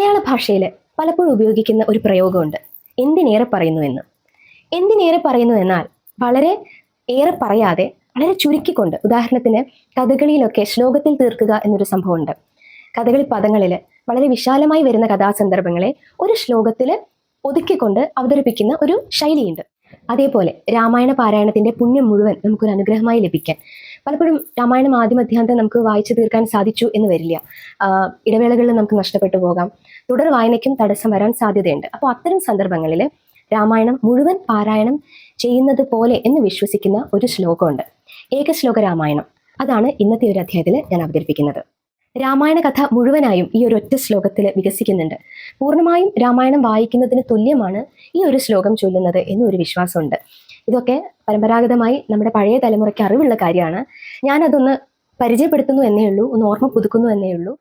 മലയാള ഭാഷയിൽ പലപ്പോഴും ഉപയോഗിക്കുന്ന ഒരു പ്രയോഗമുണ്ട്, എന്തിനേറെ പറയുന്നു എന്ന്. എന്തിനേറെ പറയുന്നു എന്നാൽ വളരെ ഏറെ പറയാതെ വളരെ ചുരുക്കിക്കൊണ്ട്, ഉദാഹരണത്തിന് കഥകളിയിലൊക്കെ ശ്ലോകത്തിൽ തീർക്കുക എന്നൊരു സംഭവമുണ്ട്. കഥകളി പദങ്ങളിൽ വളരെ വിശാലമായി വരുന്ന കഥാസന്ദർഭങ്ങളെ ഒരു ശ്ലോകത്തിൽ ഒതുക്കിക്കൊണ്ട് അവതരിപ്പിക്കുന്ന ഒരു ശൈലിയുണ്ട്. അതേപോലെ രാമായണ പാരായണത്തിന്റെ പുണ്യം മുഴുവൻ നമുക്കൊരു അനുഗ്രഹമായി ലഭിക്കാൻ പലപ്പോഴും രാമായണം ആദ്യം അധ്യായം നമുക്ക് വായിച്ചു തീർക്കാൻ സാധിച്ചു എന്ന് വരില്ല. ഇടവേളകളിൽ നമുക്ക് നഷ്ടപ്പെട്ടു പോകാം, തുടർ വായനയ്ക്കും തടസ്സം വരാൻ സാധ്യതയുണ്ട്. അപ്പോൾ അത്തരം സന്ദർഭങ്ങളിൽ രാമായണം മുഴുവൻ പാരായണം ചെയ്യുന്നത് പോലെ എന്ന് വിശ്വസിക്കുന്ന ഒരു ശ്ലോകമുണ്ട്, ഏകശ്ലോക രാമായണം. അതാണ് ഇന്നത്തെ ഒരു അധ്യായത്തിൽ ഞാൻ അവതരിപ്പിക്കുന്നത്. രാമായണ കഥ മുഴുവനായും ഈ ഒരു ഒറ്റ ശ്ലോകത്തിൽ വികസിക്കുന്നുണ്ട്. പൂർണ്ണമായും രാമായണം വായിക്കുന്നതിന് തുല്യമാണ് ഈ ഒരു ശ്ലോകം ചൊല്ലുന്നത് എന്നൊരു വിശ്വാസമുണ്ട്. ഇതൊക്കെ പരമ്പരാഗതമായി നമ്മുടെ പഴയ തലമുറയ്ക്ക് അറിവുള്ള കാര്യമാണ്. ഞാനതൊന്ന് പരിചയപ്പെടുത്തുന്നു എന്നേ ഉള്ളൂ, ഒന്ന് ഓർമ്മ പുതുക്കുന്നു എന്നേ ഉള്ളൂ.